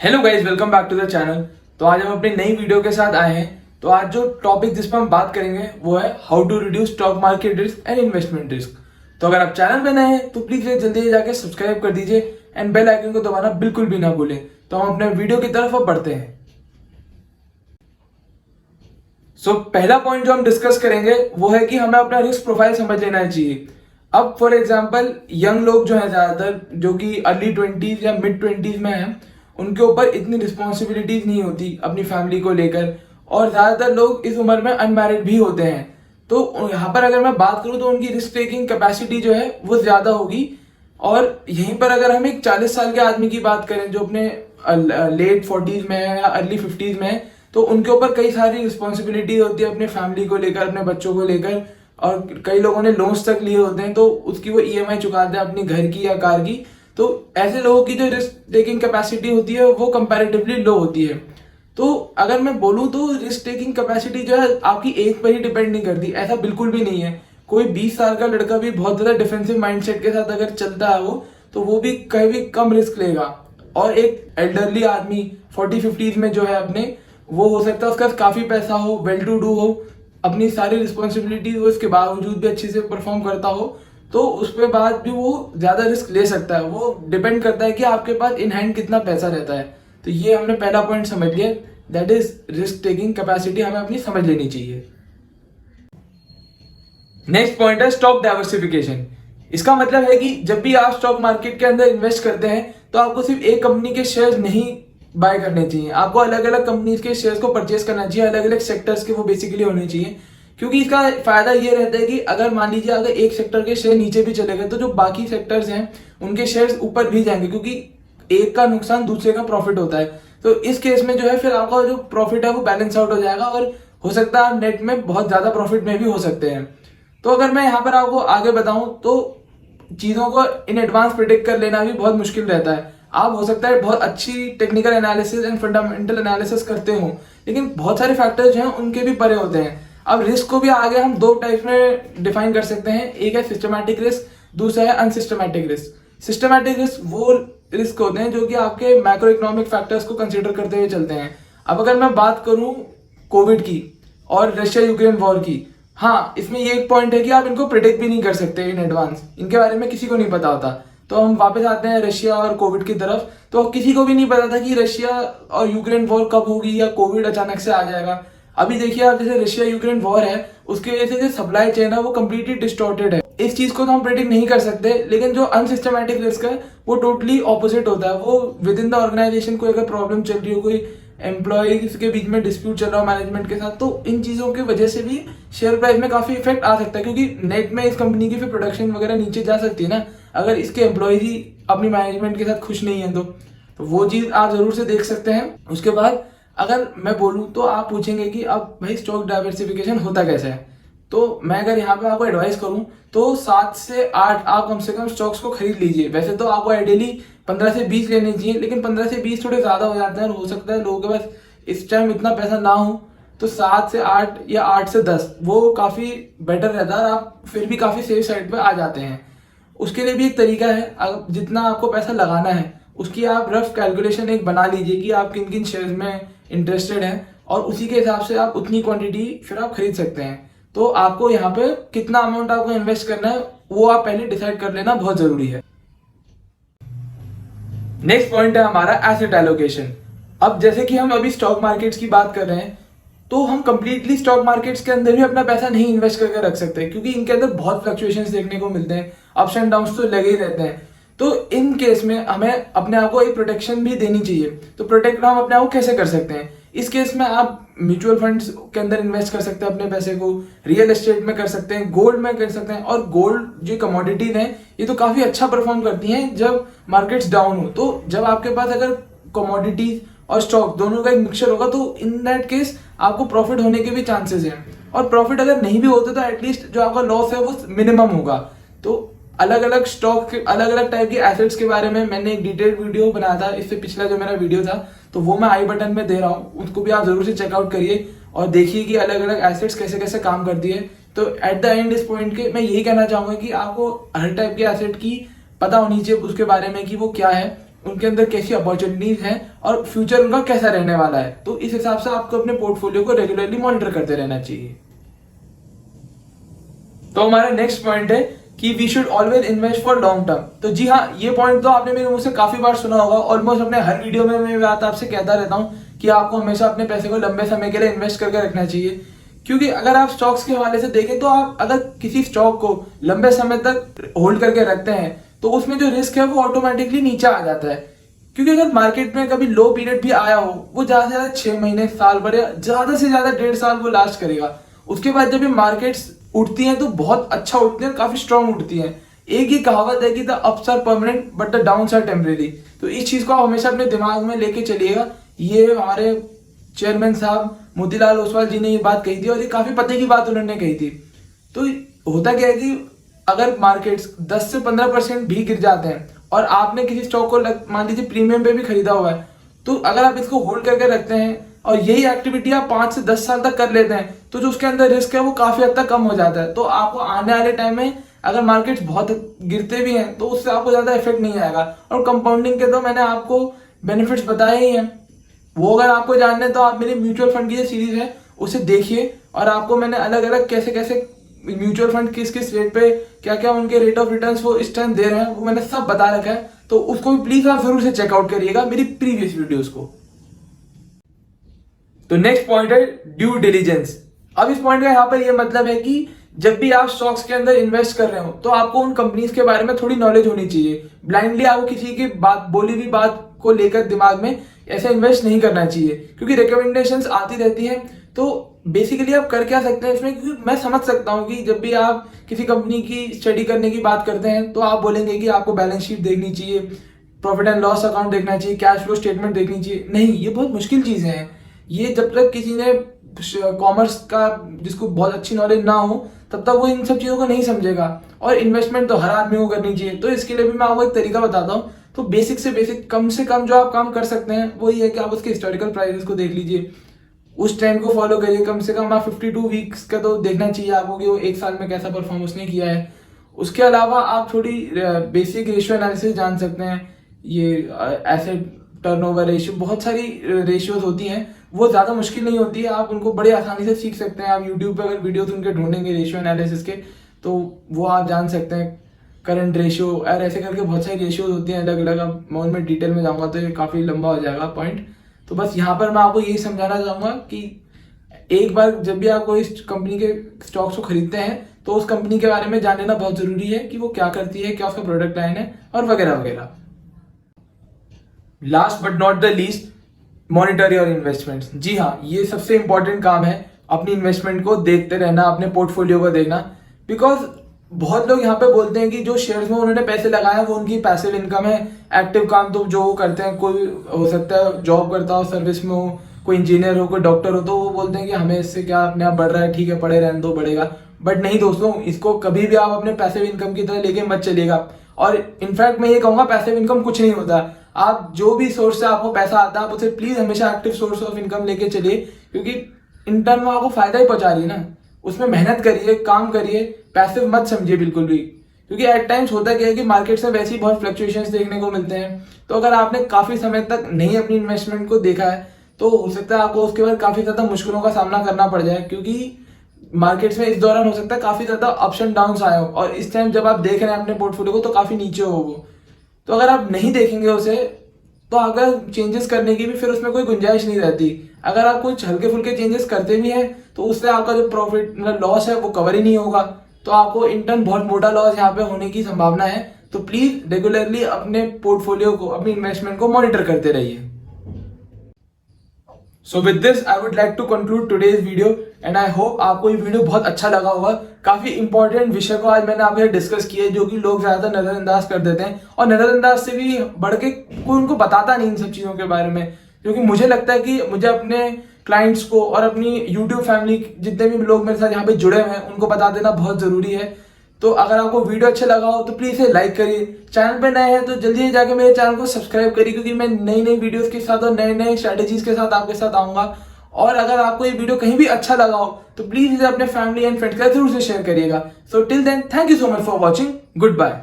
Hello guys, welcome back to the channel. तो आज हम अपनी नई वीडियो के साथ आए हैं। तो आज जो टॉपिक जिस पर हम बात करेंगे वो है how to reduce stock market risk and investment risk. तो अगर आप चैनल पे नए हैं तो प्लीज जल्दी जाके सब्सक्राइब कर दीजिए एंड बेल आइकन को दबाना बिल्कुल भी ना भूलें। तो हम अपने वीडियो की तरफ अब बढ़ते हैं। पहला पॉइंट जो हम डिस्कस करेंगे वो है कि हमें अपना रिस्क प्रोफाइल समझ लेना चाहिए। अब फॉर एग्जांपल यंग लोग जो है ज्यादातर जो कि अर्ली 20s या मिड 20s में हैं, उनके ऊपर इतनी रिस्पॉन्सिबिलिटीज नहीं होती अपनी फैमिली को लेकर, और ज्यादातर लोग इस उम्र में अनमैरिड भी होते हैं। तो यहाँ पर अगर मैं बात करूँ तो उनकी रिस्क टेकिंग कैपेसिटी जो है वो ज्यादा होगी। और यहीं पर अगर हम एक 40 साल के आदमी की बात करें जो अपने लेट 40s में है या अर्ली 50s में है, तो उनके ऊपर कई सारी रिस्पॉन्सिबिलिटी होती है अपने फैमिली को लेकर, अपने बच्चों को लेकर, और कई लोगों ने लोन्स तक लिए होते हैं तो उसकी वो ईएमआई चुकाते हैं अपनी घर की या कार की। तो ऐसे लोगों की जो रिस्क टेकिंग कैपेसिटी होती है वो कंपैरेटिवली लो होती है। तो अगर मैं बोलूँ तो रिस्क टेकिंग कैपेसिटी जो है आपकी एज पर ही डिपेंड नहीं करती, ऐसा बिल्कुल भी नहीं है। कोई 20 साल का लड़का भी बहुत ज्यादा डिफेंसिव माइंडसेट के साथ अगर चलता है तो वो भी कहीं भी कम रिस्क लेगा। और एक एल्डरली आदमी 40-50s में जो है अपने, वो हो सकता है उसका काफी पैसा हो, वेल टू डू हो, अपनी सारी रिस्पॉन्सिबिलिटी वो इसके बावजूद भी अच्छे से परफॉर्म करता हो, तो उस पे बाद भी वो ज्यादा रिस्क ले सकता है। वो डिपेंड करता है कि आपके पास इन हैंड कितना पैसा रहता है। तो ये हमने पहला पॉइंट समझ लिया, that is risk taking capacity हमें अपनी समझ लेनी चाहिए। नेक्स्ट पॉइंट है स्टॉक डाइवर्सिफिकेशन। इसका मतलब है कि जब भी आप स्टॉक मार्केट के अंदर इन्वेस्ट करते हैं तो आपको सिर्फ एक कंपनी के शेयर्स नहीं बाय करने चाहिए, आपको अलग अलग कंपनीज के शेयर्स को परचेज करना चाहिए, अलग अलग सेक्टर्स के वो बेसिकली होने चाहिए। क्योंकि इसका फायदा ये रहता है कि अगर मान लीजिए अगर एक सेक्टर के शेयर नीचे भी चले गए तो जो बाकी सेक्टर्स हैं उनके शेयर्स ऊपर भी जाएंगे, क्योंकि एक का नुकसान दूसरे का प्रॉफिट होता है। तो इस केस में जो है फिर आपका जो प्रॉफिट है वो बैलेंस आउट हो जाएगा, और हो सकता है आप नेट में बहुत ज्यादा प्रॉफिट में भी हो सकते हैं। तो अगर मैं यहाँ पर आपको आगे बताऊं तो चीजों को इन एडवांस प्रिडिक्ट कर लेना भी बहुत मुश्किल रहता है। आप हो सकता है बहुत अच्छी technical analysis and fundamental analysis करते हो, लेकिन बहुत सारे फैक्टर्स जो हैं उनके भी परे होते हैं। अब रिस्क को भी आगे हम दो टाइप में डिफाइन कर सकते हैं, एक है सिस्टमैटिक रिस्क, दूसरा है अनसिस्टमैटिक रिस्क। सिस्टमैटिक रिस्क वो रिस्क होते हैं जो कि आपके मैक्रो इकोनॉमिक फैक्टर्स को कंसिडर करते हुए चलते हैं। अब अगर मैं बात करूं कोविड की और रशिया यूक्रेन वॉर की, हाँ इसमें ये एक पॉइंट है कि आप इनको प्रिडिक्ट भी नहीं कर सकते इन एडवांस, इनके बारे में किसी को नहीं पता होता। तो हम वापस आते हैं रशिया और कोविड की तरफ। तो किसी को भी नहीं पता था कि रशिया और यूक्रेन वॉर कब होगी या कोविड अचानक से आ जाएगा। अभी देखिए आप, जैसे रशिया यूक्रेन वॉर है उसकी वजह से जो सप्लाई चेन है वो कम्प्लीटली डिस्टॉर्टेड है। इस चीज को तो हम प्रेडिक्ट नहीं कर सकते, लेकिन जो अनसिस्टमैटिक रिस्क है वो टोटली ऑपोजिट होता है। वो विद इन द ऑर्गेनाइजेशन कोई अगर प्रॉब्लम चल रही हो, कोई एम्प्लॉयज के बीच में डिस्प्यूट चल रहा हो मैनेजमेंट के साथ, तो इन चीजों की वजह से भी शेयर प्राइस में काफी इफेक्ट आ सकता है, क्योंकि नेट में इस कंपनी की फिर प्रोडक्शन वगैरह नीचे जा सकती है ना, अगर इसके एम्प्लॉयज ही अपनी मैनेजमेंट के साथ खुश नहीं है तो वो चीज आप जरूर से देख सकते हैं। उसके बाद अगर मैं बोलूं तो आप पूछेंगे कि अब भाई स्टॉक डाइवर्सिफिकेशन होता कैसे है। तो मैं अगर यहाँ पे आपको एडवाइस करूं तो 7 से 8 आप कम से कम स्टॉक्स को खरीद लीजिए। वैसे तो आपको आइडियली 15 से 20 लेने चाहिए, लेकिन 15 से 20 थोड़े ज्यादा हो जाते हैं और हो सकता है लोगों के पास इस टाइम इतना पैसा ना हो। तो 7 से 8 या 8 से 10 वो काफी बेटर रहता है, आप फिर भी काफी सेफ साइड पे आ जाते हैं। उसके लिए भी एक तरीका है, जितना आपको पैसा लगाना है उसकी आप रफ कैलकुलेशन एक बना लीजिए कि आप किन किन शेयर्स में इंटरेस्टेड हैं, और उसी के हिसाब से आप उतनी क्वांटिटी फिर आप खरीद सकते हैं। तो आपको यहाँ पे कितना अमाउंट आपको इन्वेस्ट करना है वो आप पहले डिसाइड कर लेना बहुत जरूरी है। नेक्स्ट पॉइंट है हमारा एसेट एलोकेशन। अब जैसे कि हम अभी स्टॉक मार्केट्स की बात कर रहे हैं, तो हम कंप्लीटली स्टॉक मार्केट्स के अंदर भी अपना पैसा नहीं इन्वेस्ट करके रख सकते, क्योंकि इनके अंदर बहुत फ्लक्चुएशंस देखने को मिलते हैं, अप्स एंड डाउन्स तो लगे ही रहते हैं। तो इन केस में हमें अपने आप को एक प्रोटेक्शन भी देनी चाहिए। तो प्रोटेक्ट हम अपने आप को कैसे कर सकते हैं? इस केस में आप म्यूचुअल फंड्स के अंदर इन्वेस्ट कर सकते हैं अपने पैसे को, रियल एस्टेट में कर सकते हैं, गोल्ड में कर सकते हैं। और गोल्ड जो कमोडिटीज हैं ये तो काफी अच्छा परफॉर्म करती हैं जब मार्केट्स डाउन हो। तो जब आपके पास अगर कमोडिटीज और स्टॉक दोनों का एक मिक्सचर होगा तो इन दैट केस आपको प्रॉफिट होने के भी चांसेस हैं। और प्रॉफिट अगर नहीं भी होते तो एटलीस्ट जो आपका लॉस है वो मिनिमम होगा। तो अलग अलग स्टॉक के अलग अलग टाइप के एसेट्स के बारे में मैंने एक डिटेल्ड वीडियो बनाया था, इससे पिछला जो मेरा वीडियो था तो वो मैं आई बटन में दे रहा हूँ, उसको भी आप जरूर से चेकआउट करिए और देखिए कि अलग अलग एसेट्स कैसे कैसे काम करती है। तो एट द एंड इस पॉइंट के मैं यही कहना चाहूंगा कि आपको हर टाइप के एसेट की पता होनी चाहिए उसके बारे में कि वो क्या है, उनके अंदर कैसी अपॉर्चुनिटीज हैं और फ्यूचर उनका कैसा रहने वाला है। तो इस हिसाब से आपको अपने पोर्टफोलियो को रेगुलरली मॉनिटर करते रहना चाहिए। तो हमारा नेक्स्ट पॉइंट है कि we should always invest for long term. तो जी हाँ, ये पॉइंट तो आपने मेरे मुंह से काफी बार सुना होगा। ऑलमोस्ट अपने हर वीडियो में मैं बात आपसे कहता रहता हूँ कि आपको हमेशा अपने पैसे को लंबे समय के लिए इन्वेस्ट करके रखना चाहिए। क्योंकि अगर आप स्टॉक्स के हवाले से देखें तो आप अगर किसी स्टॉक को लंबे समय तक होल्ड करके रखते हैं तो उसमें जो रिस्क है वो ऑटोमेटिकली नीचे आ जाता है। क्योंकि अगर मार्केट में कभी लो पीरियड भी आया हो, वो ज्यादा से ज्यादा 6 महीने, साल भर या ज्यादा से ज्यादा 1.5 साल वो लास्ट करेगा। उसके बाद जब ये मार्केट्स उठती हैं तो बहुत अच्छा उठती हैं, काफी स्ट्रांग उठती हैं। एक ही कहावत है कि the ups are permanent but the downs are temporary. तो इस चीज को आप हमेशा अपने दिमाग में लेके चलिएगा। ये हमारे चेयरमैन साहब मोतीलाल ओसवाल जी ने ये बात कही थी और ये काफी पते की बात उन्होंने कही थी। तो होता क्या है कि अगर मार्केट्स 10 से 15% भी गिर जाते हैं और आपने किसी स्टॉक को मान लीजिए प्रीमियम पे भी खरीदा हुआ है, तो अगर आप इसको होल्ड करके रखते हैं और यही एक्टिविटी आप 5 से 10 साल तक कर लेते हैं तो जो उसके अंदर रिस्क है वो काफी हद तक कम हो जाता है। तो आपको आने वाले टाइम में अगर मार्केट्स बहुत गिरते भी हैं तो उससे आपको ज्यादा इफेक्ट नहीं आएगा। और कंपाउंडिंग के तो मैंने आपको बेनिफिट्स बताए ही हैं। वो अगर आपको जानना है तो आप मेरे म्यूचुअल फंड की जो सीरीज है उसे देखिए और आपको मैंने अलग अलग कैसे कैसे म्यूचुअल फंड किस किस रेट पे क्या क्या उनके रेट ऑफ रिटर्न्स वो इस टाइम दे रहे हैं वो मैंने सब बता रखा है। तो उसको भी प्लीज आप जरूर से चेकआउट करिएगा, मेरी प्रीवियस वीडियोस को। तो नेक्स्ट पॉइंट है ड्यू डिलीजेंस। अब इस पॉइंट का यहाँ पर यह मतलब है कि जब भी आप स्टॉक्स के अंदर इन्वेस्ट कर रहे हो तो आपको उन कंपनीज के बारे में थोड़ी नॉलेज होनी चाहिए। ब्लाइंडली आपको किसी की बात बोली हुई बात को लेकर दिमाग में ऐसे इन्वेस्ट नहीं करना चाहिए, क्योंकि रिकमेंडेशंस आती रहती हैं। तो बेसिकली आप कर क्या सकते हैं इसमें, क्योंकि मैं समझ सकता हूँ कि जब भी आप किसी कंपनी की स्टडी करने की बात करते हैं तो आप बोलेंगे कि आपको बैलेंस शीट देखनी चाहिए, प्रॉफिट एंड लॉस अकाउंट देखना चाहिए, कैश फ्लो स्टेटमेंट देखनी चाहिए। नहीं, ये बहुत मुश्किल चीजें हैं। ये जब तक किसी ने कॉमर्स का जिसको बहुत अच्छी नॉलेज ना हो तब तक वो इन सब चीजों को नहीं समझेगा। और इन्वेस्टमेंट तो हर आदमी को करनी चाहिए। तो इसके लिए भी मैं आपको एक तरीका बताता हूँ। तो बेसिक से कम जो आप काम कर सकते हैं वो ये है कि आप उसके हिस्टोरिकल प्राइसेस को देख लीजिए, उस ट्रेंड को फॉलो करिए। कम से कम आप 52 वीक्स का तो देखना चाहिए आपको कि वो एक साल में कैसा परफॉर्म उसने किया है। उसके अलावा आप थोड़ी बेसिक रेशियो एनालिसिस जान सकते हैं। ये एसेट टर्नओवर रेशियो, बहुत सारी रेशियोज होती हैं, वो ज्यादा मुश्किल नहीं होती है, आप उनको बड़े आसानी से सीख सकते हैं। आप यूट्यूब पे अगर वीडियोस उनके ढूंढेंगे रेशियो एनालिसिस के तो वो आप जान सकते हैं। करंट रेशियो और ऐसे करके बहुत सारी रेशियोज होती हैं अलग अलग। अब मैं उनमें डिटेल में जाऊंगा तो ये काफी लंबा हो जाएगा पॉइंट। तो बस यहाँ पर मैं आपको यही समझाना चाहूंगा कि एक बार जब भी आप कोई कंपनी के स्टॉक्स को खरीदते हैं तो उस कंपनी के बारे में जान लेना बहुत जरूरी है कि वो क्या करती है, क्या उसका प्रोडक्ट लाइन है और वगैरह वगैरह। Last but not the least, monitor your investments. जी हाँ, ये सबसे इंपॉर्टेंट काम है, अपनी इन्वेस्टमेंट को देखते रहना, अपने पोर्टफोलियो को देखना। बिकॉज बहुत लोग यहाँ पे बोलते हैं कि जो शेयर्स में उन्होंने पैसे लगाए वो उनकी पैसिव इनकम है। एक्टिव काम तो जो वो करते हैं, कोई हो सकता है जॉब करता हो, सर्विस में हो, कोई इंजीनियर हो, कोई डॉक्टर हो, तो वो बोलते हैं कि हमें इससे क्या अपने आप बढ़ रहा है, ठीक है पड़े रहने दो, बढ़ेगा। बट नहीं दोस्तों, इसको कभी भी आप अपने पैसिव इनकम की तरह लेके मत चलिएगा। और इनफैक्ट मैं ये कहूंगा पैसिव इनकम कुछ नहीं होता। आप जो भी सोर्स से आपको पैसा आता है आप उसे प्लीज हमेशा एक्टिव सोर्स ऑफ इनकम लेके चलिए, क्योंकि इन टर्म में आपको फायदा ही पहुंचा रही है ना। उसमें मेहनत करिए, काम करिए, पैसिव मत समझिए बिल्कुल भी। क्योंकि एट टाइम्स होता क्या है कि मार्केट से वैसे ही बहुत फ्लक्चुएशंस देखने को मिलते हैं। तो अगर आपने काफी समय तक नहीं अपनी इन्वेस्टमेंट को देखा है तो हो सकता है आपको उसके बाद काफी ज्यादा मुश्किलों का सामना करना पड़ जाए, क्योंकि मार्केट्स में इस दौरान हो सकता है काफी ज्यादा अप्स एंड डाउन्स आए हो और इस टाइम जब आप देख रहे हैं अपने पोर्टफोलियो को तो काफी नीचे हो वो। तो अगर आप नहीं देखेंगे उसे तो अगर चेंजेस करने की भी फिर उसमें कोई गुंजाइश नहीं रहती। अगर आप कुछ हल्के फुल्के चेंजेस करते भी हैं तो उससे आपका जो प्रॉफिट मतलब लॉस है वो कवर ही नहीं होगा, तो आपको इन टर्म बहुत मोटा लॉस यहाँ पे होने की संभावना है। तो प्लीज रेगुलरली अपने पोर्टफोलियो को, अपनी इन्वेस्टमेंट को मॉनिटर करते रहिए। So with this I would like to conclude today's video and I hope आपको ये वीडियो बहुत अच्छा लगा होगा। काफी इंपॉर्टेंट विषय को आज मैंने आपके डिस्कस किया है जो कि लोग ज्यादा नजरअंदाज कर देते हैं, और नजरअंदाज से भी बढ़ के कोई उनको बताता नहीं इन सब चीजों के बारे में। क्योंकि मुझे लगता है कि मुझे अपने क्लाइंट्स को और अपनी यूट्यूब फैमिली जितने भी लोग मेरे साथ यहाँ पे जुड़े हुए हैं उनको बता देना बहुत जरूरी है। तो अगर आपको वीडियो अच्छा लगा हो तो प्लीज इसे लाइक करिए। चैनल पे नए हैं तो जल्दी जाके मेरे चैनल को सब्सक्राइब करिए, क्योंकि मैं नई नई वीडियोस के साथ और नए नए स्ट्रेटेजीज के साथ आपके साथ आऊंगा। और अगर आपको ये वीडियो कहीं भी अच्छा लगा हो तो प्लीज इसे अपने फैमिली एंड फ्रेंड्स के साथ जरूर से शेयर करिएगा। So till then, thank you so much for watching. Good bye.